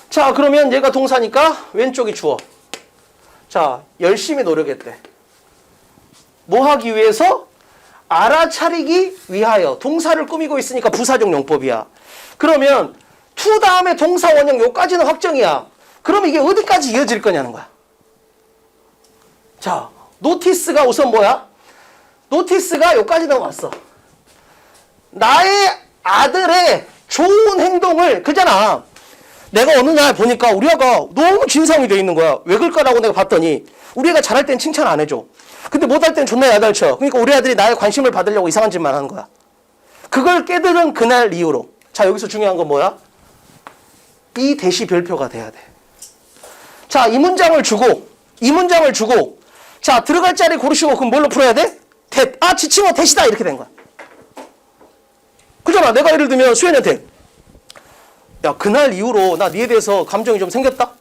자, 그러면 얘가 동사니까 왼쪽이 주어. 자, 열심히 노력했대. 뭐 하기 위해서? 알아차리기 위하여. 동사를 꾸미고 있으니까 부사적 용법이야. 그러면 to 다음에 동사 원형 요까지는 확정이야. 그럼 이게 어디까지 이어질 거냐는 거야. 자, 노티스가 우선 뭐야? 노티스가 요까지 넘어왔어. 나의 아들의 좋은 행동을, 그잖아. 내가 어느 날 보니까 우리 애가 너무 진상이 돼 있는 거야. 왜 그럴까라고 내가 봤더니 우리 애가 잘할 땐 칭찬 안 해줘. 근데 못할 땐 존나 야단쳐. 그러니까 우리 아들이 나의 관심을 받으려고 이상한 짓만 하는 거야. 그걸 깨달은 그날 이후로. 자, 여기서 중요한 건 뭐야? 이 대시 별표가 돼야 돼. 자, 이 문장을 주고 자, 들어갈 자리 고르시고 그럼 뭘로 풀어야 돼? 대. 아, 지칭어 대시다. 이렇게 된 거야. 그잖아. 내가 예를 들면 수현이한테, 야, 그날 이후로 나 니에 대해서 감정이 좀 생겼다?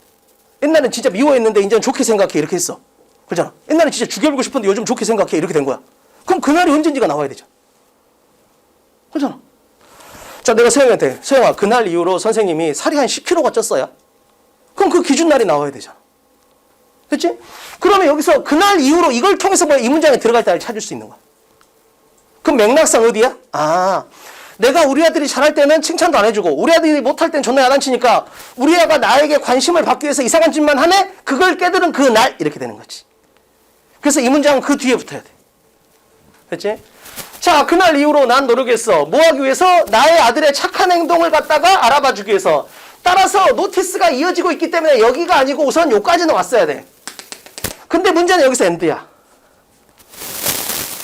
옛날엔 진짜 미워했는데 이제는 좋게 생각해. 이렇게 했어. 그잖아. 옛날엔 진짜 죽여버리고 싶었는데 요즘 좋게 생각해. 이렇게 된 거야. 그럼 그날이 언젠지가 나와야 되죠. 그잖아. 자, 내가 서영이한테, 서영아, 그날 이후로 선생님이 살이 한 10kg가 쪘어요. 그럼 그 기준날이 나와야 되잖아. 됐지? 그러면 여기서 그날 이후로 이걸 통해서 뭐 이 문장에 들어갈 때를 찾을 수 있는 거야. 그럼 맥락상 어디야? 아, 내가 우리 아들이 잘할 때는 칭찬도 안 해주고 우리 아들이 못할 땐 존나 야단치니까 우리 애가 나에게 관심을 받기 위해서 이상한 짓만 하네? 그걸 깨달은 그 날 이렇게 되는 거지. 그래서 이 문장은 그 뒤에 붙어야 돼. 됐지? 자, 그날 이후로 난 노력했어. 뭐 하기 위해서? 나의 아들의 착한 행동을 갖다가 알아봐 주기 위해서. 따라서 노티스가 이어지고 있기 때문에 여기가 아니고 우선 여기까지는 왔어야 돼. 근데 문제는 여기서 엔드야.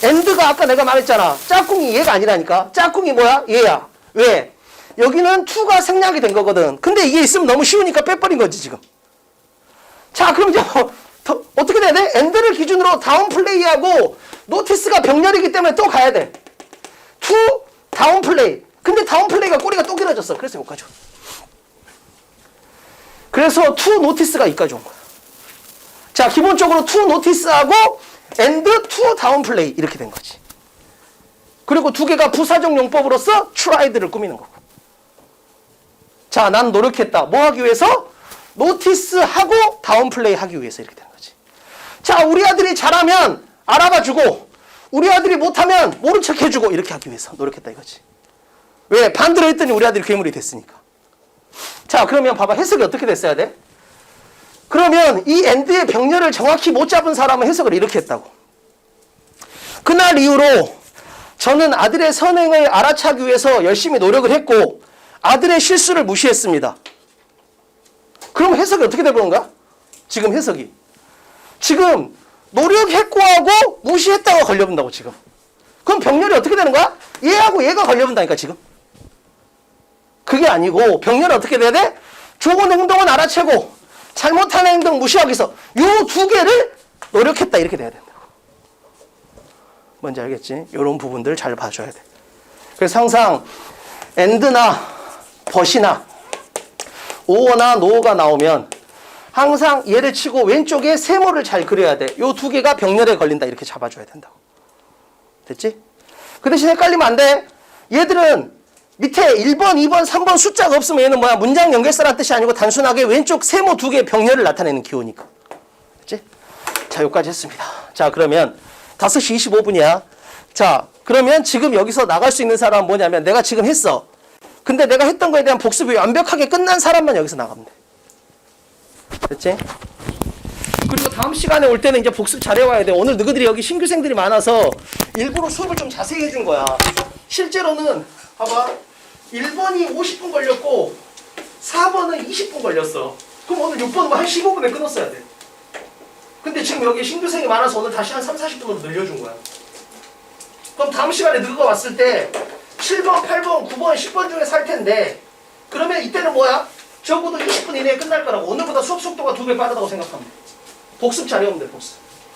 엔드가 아까 내가 말했잖아. 짝꿍이 얘가 아니라니까. 짝꿍이 뭐야? 얘야. 왜? 여기는 2가 생략이 된 거거든. 근데 이게 있으면 너무 쉬우니까 빼버린 거지 지금. 자, 그럼 이제 어떻게 돼야 돼? 엔드를 기준으로 다운 플레이하고 노티스가 병렬이기 때문에 또 가야 돼. 2 다운 플레이. 근데 다운 플레이가 꼬리가 또 길어졌어. 그래서 여기까지 온 거야. 그래서 2 노티스가 여기까지 온 거야. 자, 기본적으로 2 노티스하고 엔드 2 다운 플레이 이렇게 된 거지. 그리고 두 개가 부사적 용법으로서 트라이드를 꾸미는 거고. 자, 난 노력했다. 뭐 하기 위해서? 노티스하고 다운 플레이 하기 위해서 이렇게 된 거지. 자, 우리 아들이 잘하면 알아봐주고 우리 아들이 못하면 모른 척 해주고 이렇게 하기 위해서 노력했다 이거지. 왜? 반대로 했더니 우리 아들이 괴물이 됐으니까. 자, 그러면 봐봐. 해석이 어떻게 됐어야 돼? 그러면 이 엔드의 병렬을 정확히 못 잡은 사람은 해석을 이렇게 했다고. 그날 이후로 저는 아들의 선행을 알아차기 위해서 열심히 노력을 했고 아들의 실수를 무시했습니다. 그럼 해석이 어떻게 되는 건가? 지금 해석이. 지금 노력했고 하고 무시했다가 걸려본다고 지금. 그럼 병렬이 어떻게 되는 거야? 얘하고 얘가 걸려본다니까 지금. 그게 아니고 병렬이 어떻게 돼야 돼? 좋은 행동은 알아채고 잘못한 행동 무시하기 위해서 요 두 개를 노력했다 이렇게 돼야 된다고. 뭔지 알겠지? 이런 부분들 잘 봐줘야 돼. 그래서 항상 and나 but이나 or나 no가 나오면 항상 얘를 치고 왼쪽에 세모를 잘 그려야 돼. 요 두 개가 병렬에 걸린다 이렇게 잡아줘야 된다고. 됐지? 그 대신 헷갈리면 안 돼. 얘들은 밑에 1번, 2번, 3번 숫자가 없으면 얘는 뭐야? 문장 연결사란 뜻이 아니고 단순하게 왼쪽 세모 두 개의 병렬을 나타내는 기호니까. 됐지? 자, 여기까지 했습니다. 자, 그러면 5시 25분이야. 자, 그러면 지금 여기서 나갈 수 있는 사람은 뭐냐면 내가 지금 했어. 근데 내가 했던 거에 대한 복습이 완벽하게 끝난 사람만 여기서 나가면 돼. 됐지? 그리고 다음 시간에 올 때는 이제 복습 잘해와야 돼. 오늘 너희들이 여기 신규생들이 많아서 일부러 수업을 좀 자세히 해준 거야. 실제로는 봐봐. 1번이 50분 걸렸고 4번은 20분 걸렸어. 그럼 오늘 6번은 한 15분에 끊었어야 돼. 근데 지금 여기 신규생이 많아서 오늘 다시 한 3, 40분으로 늘려준 거야. 그럼 다음 시간에 너희가 왔을 때 7번, 8번, 9번, 10번 중에 살 텐데 그러면 이때는 뭐야? 적어도 20분 이내에 끝날 거라고. 오늘보다 수업 속도가 2배 빠르다고 생각하면 돼. 복습 잘해오면 돼, 복습.